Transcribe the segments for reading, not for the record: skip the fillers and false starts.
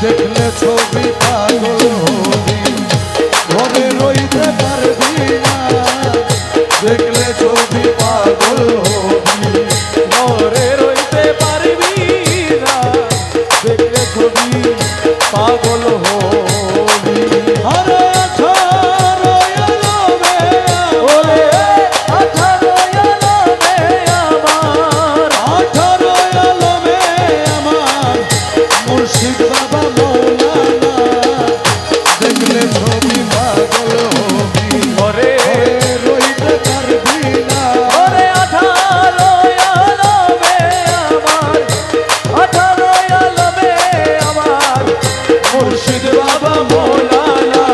দেখলে ছবি পাগল হবি, ঘরে রইতে পারবি না। দেখলে ছবি পাগল হবি, ঘরে রইতে পারবি না, দেখলে ছবি পাগল হবি। আরে আঠারো এলো রে ওরে 18 এলো রে আমার, 18 এলো রে আমার মুর্শিদ বাবা মৌলানা। দেখলে ছবি পাগল হবি, ঘরে রইতে পারবি না। ওরে 18 এলো রে আমার, 18 এলো রে আমার মুর্শিদ বাবা মৌলানা।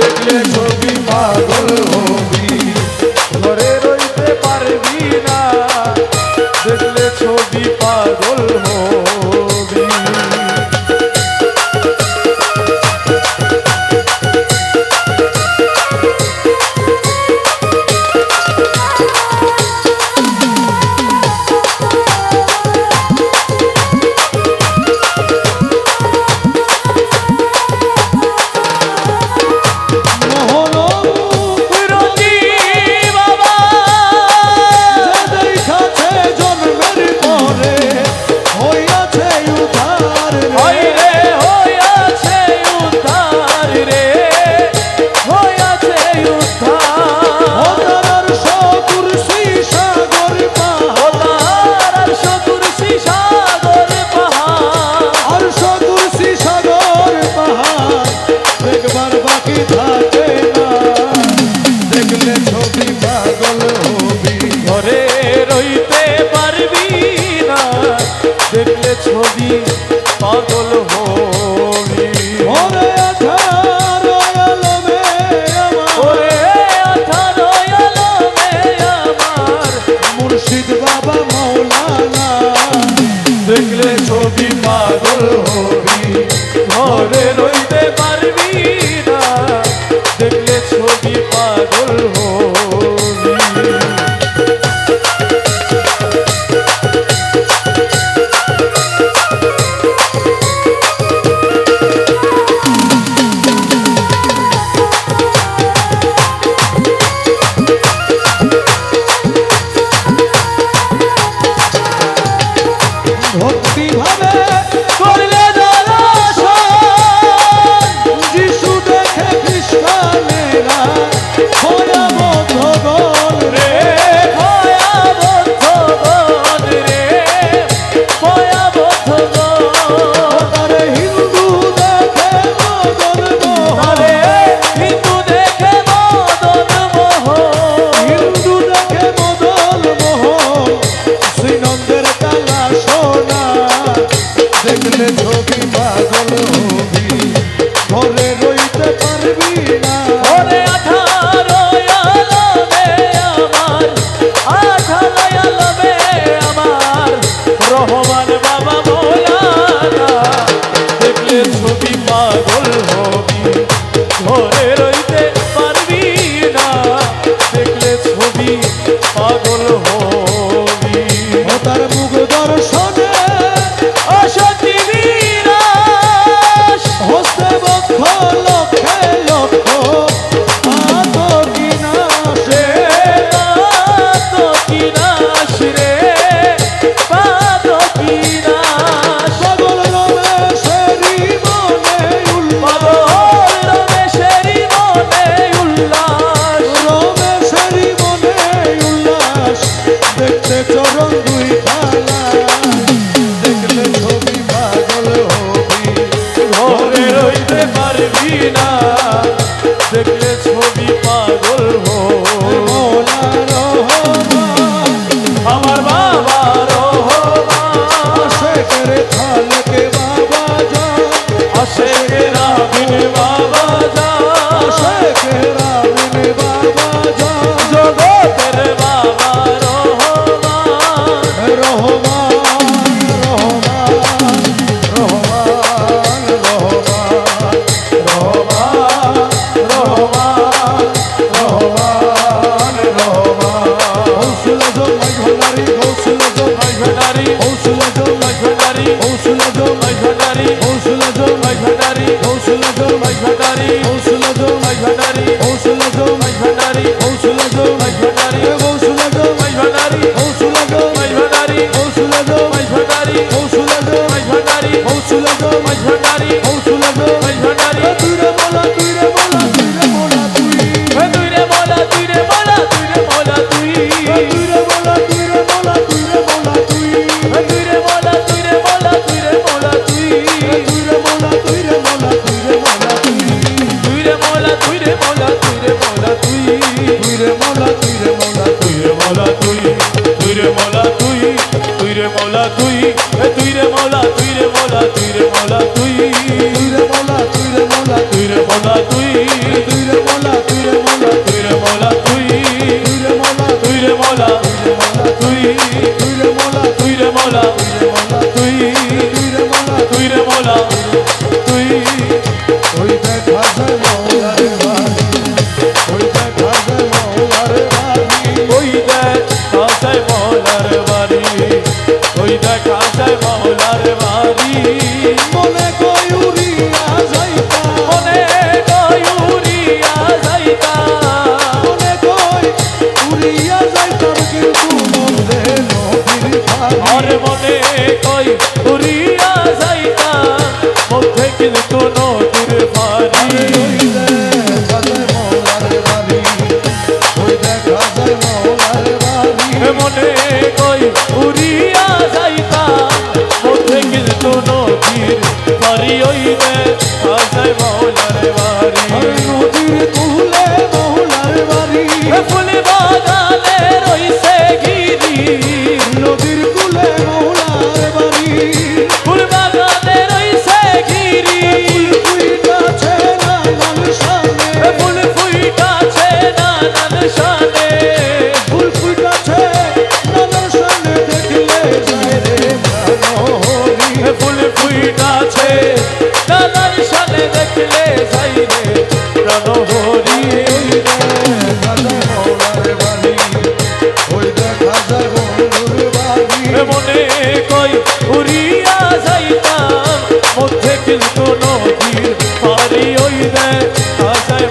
দেখলে ছবি পাগল হবি, ঘরে রইতে পারবি না, দেখলে ছবি পাগল হবি। রঞ্জি বাবা যে দেখাছে জন্মের পরে হইয়াছে উদ্ধার ওই রে হইয়াছে উদ্ধার রে, হইয়াছে উদ্ধার। তার সকুরসি সাগর পাহাড়, আর সকুরসি সাগর পাহাড়, আর সকুরসি সাগর পাহাড় দেখবার বাকি থাকে না। দেখলে ছবি পাগল হবি, ঘরে রইতে পারবি না, দেখলে ছবি পাগল হবি। ওরে 18 এলো রে আমার ওরে 18 এলো রে আমার মুর্শিদ বাবা মৌলানা। দেখলে ছবি পাগল হবি, ঘরে রইতে পারবি না, দেখলে ছবি পাগল হবি। ভক্তি ভাবে করলে দর্শন, যিশু দেখে খ্রিস্টানেরা ভয়াবহ গণ রে ভয়াবহ রে, ভয়াবহ তারে হিন্দু দেখে মদন মোহন, রে। হিন্দু দেখে মদন মোহন, হিন্দু দেখে মদন মোহন শ্রীনন্দের কালা সোনা। দেখলে ছবি পাগল হবি, ঘরে রইতে পারবি না। ওরে 18 এলো রে আমার, 18 এলো রে আমার রহমান বাবা মৌলানা। দেখলে ছবি পাগল হবি, ঘরে রইতে পারবি না, দেখলে ছবি পাগল হবি। ও তার মুখ দর্শনে অসতি বিনাশ, হস্তে বক্ষ লক্ষে লক্ষ আতকিনাশে। পাতকিনাশ রে, পাতকিনাশ। পাগল রমেশেরই মনে উল্লাস, পাগল রমেশেরই মনে উল্লাস, রমেশেরই মনে উল্লাস। দেখতে চরণ দুই খালা, দেখলে ছবি পাগল হবি, ঘরে রইতে পারবি না, দেখলে ছবি পাগল হবি। মৌলা রহমান আমার বাবা রহমান, শেখের খালকে বাবা যান, আশেক রাবিন বাবা যান, শেখের রাবিন বাবা যান। জগতের বাবা রহমান, রহমান রহমান রহমান গো মাইভান্ডারি গৌসুলা গো মাইভান্ডারি গৌসুলা গো মাইভান্ডারি গৌসুলা গো মাইভান্ডারি গৌসুলা গো মাইভান্ডারি গৌসুলা গো মাইভান্ডারি গৌসুলা গো মাইভান্ডারি তুই রে মোলা তুই রে মোলা তুই রে মোলা তুই তুই রে মোলা তুই রে মোলা তুই রে মোলা তুই তুই রে মোলা তুই রে মোলা তুই রে মোলা তুই তুই রে মোলা তুই রে মোলা তুই রে মোলা তুই তুই রে মোলা তুই রে মোলা তুই রে মোলা তুই তুই রে মোলা তুই রে মোলা তুই রে মোলা তুই তুই রে মোলা তুই রে মোলা তুই রে মোলা তুই তুই রে মোলা তুই তুই রে মোলা তুই তুই রে মোলা তুই রে মোলা তুই রে মোলা তুই তুই রে মোলা তুই রে মোলা তুই রে মোলা তুই তুই রে মোলা তুই রে মোলা তুই রে মোলা তুই তুই রে মোলা তুই রে মোলা তুই তুই রে মোলা তুই রে মোলা তুই তুই রে মোলা তুই রে মোলা তুই ওই দেখা যায় মৌলার বাড়ি ওই দেখা যায় মৌলার বাড়ি ওই দেখ কাসাই মৌলার বাড়ি ওই দেখ কাসাই মৌলার বাড়ি মনে কই উড়িয়া যাইতা মনে কয়ুরিয়া যাইতা মনে কই উড়িয়া যাইতাম কিন্তু মনে নদীর পানি আর মনে কই উড়িয়া যাইতা মধ্যে কিন্তু নদীর পানি ওই দেখা যায় মৌলার বাড়ি ওই দেখা যায় মৌলার বাড়ি মনে কই উড়িয়া যাইতা মধ্যে কিন্তু নদীর বাড়ি ওই দেখ কাসাই মৌলার বাড়ি ওই নদীর কুলে মৌলার বাড়ি ফুল বাগানে রইছে গিরি নদীর কুলে মৌলার বাড়ি ফুল বাগানে রইছে গিরি ফুইটাছে নানান শানে ফুল ফুইটাছে নানান শানে ফুল ফুইটাছে নানান শানে দেখলে যায় রে প্রাণহরি ফুল ফুইটাছে নানান শানে দেখলে যাই রে প্রাণহরি দেখা যায় মৌলার বাড়ি ওই দেখা যায় বন্ধুর বাড়ি মনে কই উড়িয়া যাইতাম মধ্যে কিন্তু নদীর পারি ওই দেখ কাসাই